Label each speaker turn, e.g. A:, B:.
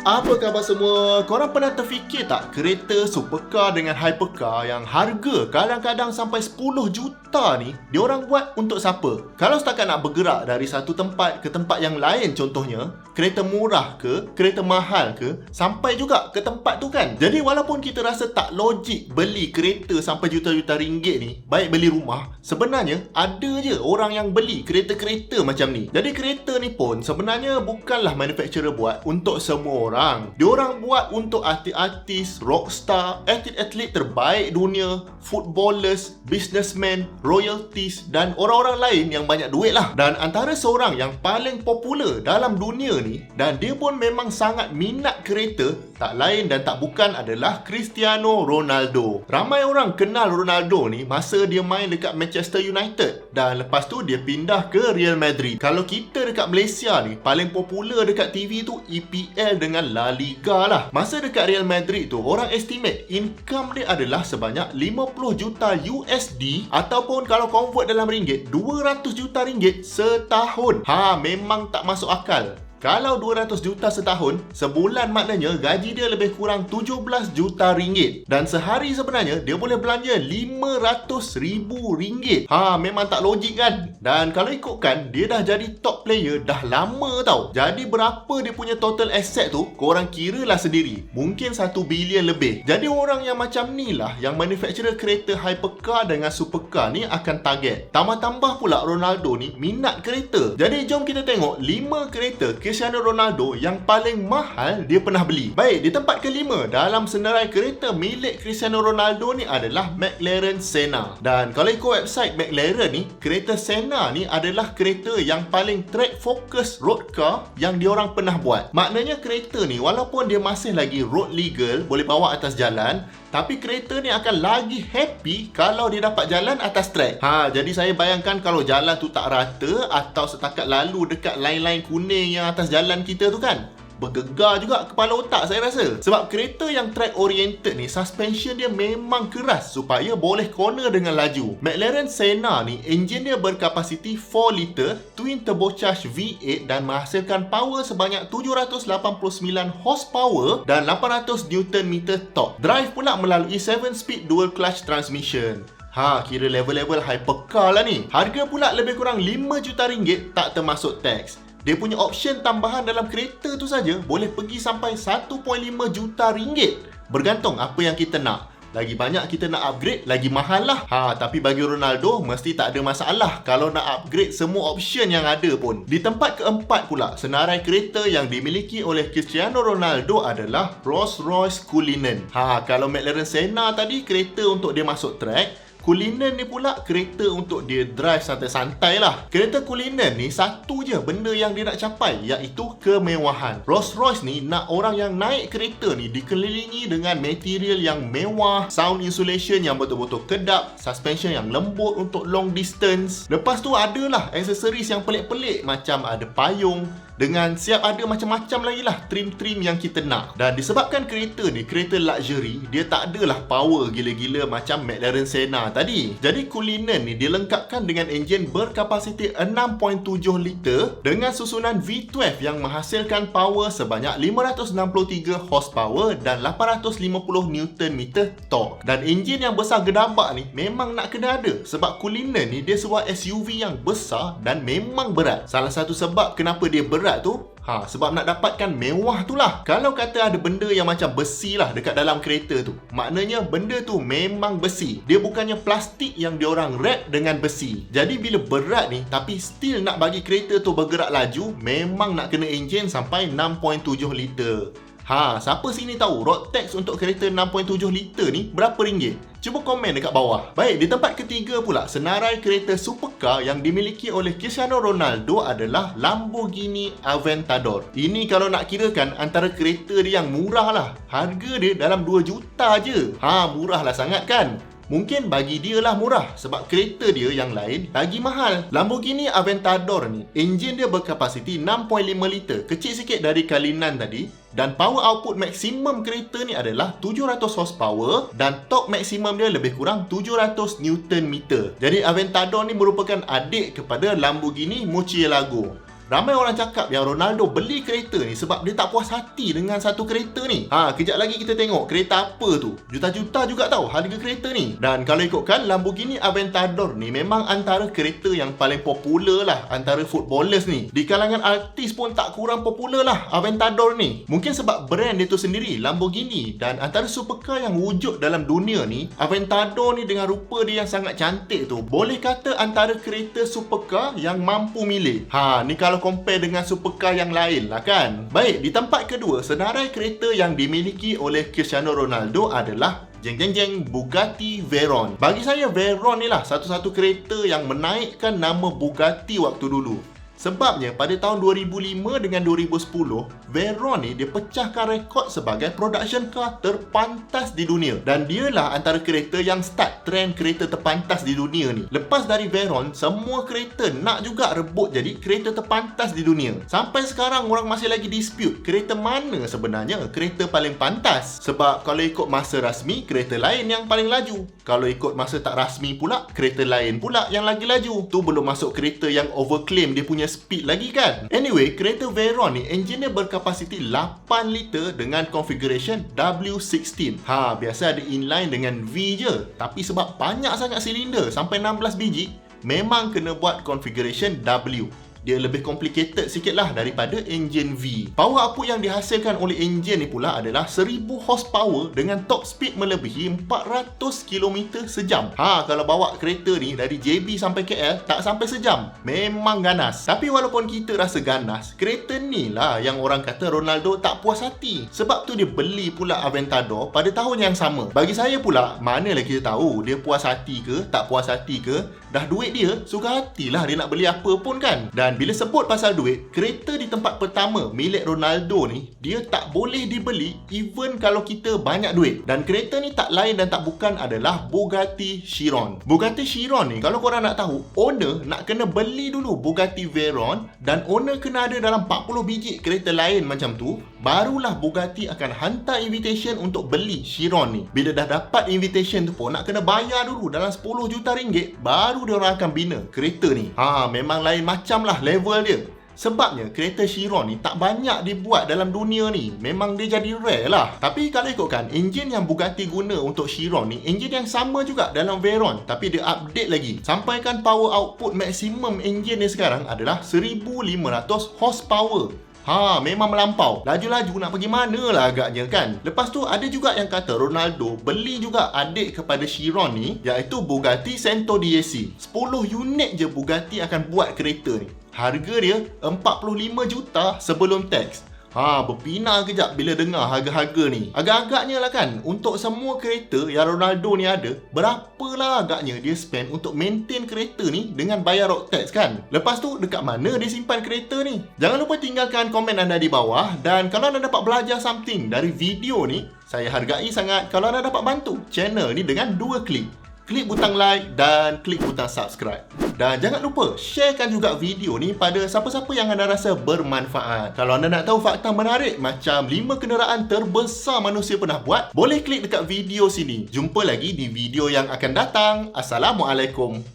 A: Apa khabar semua? Korang pernah terfikir tak kereta supercar dengan hypercar yang harga kadang-kadang sampai 10 juta ni diorang buat untuk siapa? Kalau setakat nak bergerak dari satu tempat ke tempat yang lain contohnya, kereta murah ke, kereta mahal ke, sampai juga ke tempat tu kan? Jadi walaupun kita rasa tak logik beli kereta sampai juta-juta ringgit ni, baik beli rumah, sebenarnya ada je orang yang beli kereta-kereta macam ni. Jadi kereta ni pun sebenarnya bukanlah manufacturer buat untuk semua orang. Diorang buat untuk artis-artis, rockstar, atlet-atlet terbaik dunia, footballers, businessmen, royalties dan orang-orang lain yang banyak duit lah. Dan antara seorang yang paling popular dalam dunia ni, dan dia pun memang sangat minat kereta, tak lain dan tak bukan adalah Cristiano Ronaldo. Ramai orang kenal Ronaldo ni masa dia main dekat Manchester United dan lepas tu dia pindah ke Real Madrid. Kalau kita dekat Malaysia ni, paling popular dekat TV tu EPL dengan La Liga lah. Masa dekat Real Madrid tu, orang estimate income dia adalah sebanyak 50 juta USD ataupun kalau convert dalam ringgit 200 juta ringgit setahun. Memang tak masuk akal. Kalau 200 juta setahun, sebulan maknanya gaji dia lebih kurang 17 juta ringgit. Dan sehari sebenarnya dia boleh belanja 500 ribu ringgit. Memang tak logik kan? Dan kalau ikutkan, dia dah jadi top player dah lama tau. Jadi berapa dia punya total asset tu, korang kira lah sendiri. Mungkin 1 bilion lebih. Jadi orang yang macam ni lah yang manufacturer kereta hypercar dengan supercar ni akan target. Tambah-tambah pula Ronaldo ni minat kereta. Jadi jom kita tengok 5 kereta Cristiano Ronaldo yang paling mahal dia pernah beli. Baik, di tempat kelima dalam senarai kereta milik Cristiano Ronaldo ni adalah McLaren Senna. Dan kalau ikut website McLaren ni, kereta Senna ni adalah kereta yang paling track focus road car yang diorang pernah buat. Maknanya kereta ni walaupun dia masih lagi road legal, boleh bawa atas jalan, tapi kereta ni akan lagi happy kalau dia dapat jalan atas track. Jadi saya bayangkan kalau jalan tu tak rata atau setakat lalu dekat line-line kuning yang atas jalan kita tu kan, bergegar juga kepala otak saya rasa. Sebab kereta yang track oriented ni, suspension dia memang keras supaya boleh corner dengan laju. McLaren Senna ni, enjin dia berkapasiti 4 liter twin turbocharged V8 dan menghasilkan power sebanyak 789 horsepower dan 800 Nm torque. Drive pula melalui 7-speed dual clutch transmission. Kira level-level hypercar lah ni. Harga pula lebih kurang 5 juta ringgit tak termasuk tax. Dia punya option tambahan dalam kereta tu saja boleh pergi sampai 1.5 juta ringgit. Bergantung apa yang kita nak. Lagi banyak kita nak upgrade, lagi mahal lah. Tapi bagi Ronaldo, mesti tak ada masalah kalau nak upgrade semua option yang ada pun. Di tempat keempat pula, senarai kereta yang dimiliki oleh Cristiano Ronaldo adalah Rolls-Royce Cullinan. Kalau McLaren Senna tadi kereta untuk dia masuk track, Cullinan ni pula kereta untuk dia drive santai-santai lah. Kereta Cullinan ni satu je benda yang dia nak capai, iaitu kemewahan. Rolls-Royce ni nak orang yang naik kereta ni dikelilingi dengan material yang mewah, sound insulation yang betul-betul kedap, suspension yang lembut untuk long distance. Lepas tu adalah aksesoris yang pelik-pelik macam ada payung, dengan siap ada macam-macam lagi lah trim-trim yang kita nak. Dan disebabkan kereta ni kereta luxury, dia tak adalah power gila-gila macam McLaren Senna tadi. Jadi Cullinan ni dilengkapkan dengan enjin berkapasiti 6.7 liter dengan susunan V12 yang menghasilkan power sebanyak 563 horsepower dan 850 Nm torque. Dan enjin yang besar gedabak ni memang nak kena ada, sebab Cullinan ni dia sebuah SUV yang besar dan memang berat. Salah satu sebab kenapa dia berat tu, sebab nak dapatkan mewah tu lah. Kalau kata ada benda yang macam besi lah dekat dalam kereta tu, maknanya benda tu memang besi. Dia bukannya plastik yang diorang wrap dengan besi. Jadi bila berat ni tapi still nak bagi kereta tu bergerak laju, memang nak kena enjin sampai 6.7 liter. Siapa sini tahu road tax untuk kereta 6.7 liter ni berapa ringgit? Cuba komen dekat bawah. Baik, di tempat ketiga pula, senarai kereta supercar yang dimiliki oleh Cristiano Ronaldo adalah Lamborghini Aventador. Ini kalau nak kirakan antara kereta dia yang murah lah. Harga dia dalam 2 juta je. Murah lah sangat kan? Mungkin bagi dia lah murah sebab kereta dia yang lain lagi mahal. Lamborghini Aventador ni, enjin dia berkapasiti 6.5 liter, kecil sikit dari Cullinan tadi, dan power output maksimum kereta ni adalah 700 horsepower dan torque maksimum dia lebih kurang 700 Nm. Jadi Aventador ni merupakan adik kepada Lamborghini Murcielago. Ramai orang cakap yang Ronaldo beli kereta ni sebab dia tak puas hati dengan satu kereta ni. Kejap lagi kita tengok kereta apa tu. Juta-juta juga tahu harga kereta ni. Dan kalau ikutkan, Lamborghini Aventador ni memang antara kereta yang paling popular lah antara footballers ni. Di kalangan artis pun tak kurang popular lah Aventador ni. Mungkin sebab brand dia tu sendiri, Lamborghini. Dan antara supercar yang wujud dalam dunia ni, Aventador ni dengan rupa dia yang sangat cantik tu, boleh kata antara kereta supercar yang mampu milih. Ni kalau compare dengan supercar yang lain lah kan. Baik, di tempat kedua, senarai kereta yang dimiliki oleh Cristiano Ronaldo adalah Bugatti Veyron. Bagi saya, Veyron ni lah satu-satu kereta yang menaikkan nama Bugatti waktu dulu. Sebabnya pada tahun 2005 dengan 2010, Veyron ni dia pecahkan rekod sebagai production car terpantas di dunia. Dan dialah antara kereta yang start trend kereta terpantas di dunia ni. Lepas dari Veyron, semua kereta nak juga rebut jadi kereta terpantas di dunia. Sampai sekarang orang masih lagi dispute kereta mana sebenarnya kereta paling pantas. Sebab kalau ikut masa rasmi, kereta lain yang paling laju. Kalau ikut masa tak rasmi pula, kereta lain pula yang lagi laju. Tu belum masuk kereta yang overclaim dia punya speed lagi kan. Anyway, kereta Veyron ni enjin dia berkapasiti 8 liter dengan configuration W16. Biasa ada inline dengan V je. Tapi sebab banyak sangat silinder sampai 16 biji, memang kena buat configuration W. Dia lebih complicated sikit lah daripada enjin V. Power output yang dihasilkan oleh enjin ni pula adalah 1000 horsepower dengan top speed melebihi 400 km sejam. Kalau bawa kereta ni dari JB sampai KL, tak sampai sejam. Memang ganas. Tapi walaupun kita rasa ganas, kereta ni lah yang orang kata Ronaldo tak puas hati. Sebab tu dia beli pula Aventador pada tahun yang sama. Bagi saya pula, manalah kita tahu dia puas hati ke, tak puas hati ke. Dah duit dia, suka hatilah dia nak beli apa pun kan. Dan bila sebut pasal duit, kereta di tempat pertama milik Ronaldo ni, dia tak boleh dibeli even kalau kita banyak duit. Dan kereta ni tak lain dan tak bukan adalah Bugatti Chiron. Bugatti Chiron ni, kalau korang nak tahu, owner nak kena beli dulu Bugatti Veyron dan owner kena ada dalam 40 biji kereta lain macam tu, barulah Bugatti akan hantar invitation untuk beli Chiron ni. Bila dah dapat invitation tu pun, nak kena bayar dulu dalam 10 juta ringgit, baru dia orang akan bina kereta ni. Memang lain macam lah level dia. Sebabnya kereta Chiron ni tak banyak dibuat dalam dunia ni. Memang dia jadi rare lah. Tapi kalau ikutkan, enjin yang Bugatti guna untuk Chiron ni enjin yang sama juga dalam Veyron, tapi dia update lagi. Sampaikan power output maksimum enjin ni sekarang adalah 1500 horsepower. Memang melampau. Laju-laju nak pergi mana lah agaknya kan. Lepas tu ada juga yang kata Ronaldo beli juga adik kepada Chiron ni, iaitu Bugatti Cento DAC. 10 unit je Bugatti akan buat kereta ni. Harga dia 45 juta sebelum tax. Berpinang kejap bila dengar harga-harga ni. Agak-agaknya lah kan, untuk semua kereta yang Ronaldo ni ada, berapalah agaknya dia spend untuk maintain kereta ni dengan bayar road tax kan. Lepas tu, dekat mana dia simpan kereta ni? Jangan lupa tinggalkan komen anda di bawah. Dan kalau anda dapat belajar something dari video ni, saya hargai sangat kalau anda dapat bantu channel ni dengan 2 klik. Klik butang like dan klik butang subscribe. Dan jangan lupa sharekan juga video ni pada siapa-siapa yang anda rasa bermanfaat. Kalau anda nak tahu fakta menarik macam 5 kenderaan terbesar manusia pernah buat, boleh klik dekat video sini. Jumpa lagi di video yang akan datang. Assalamualaikum.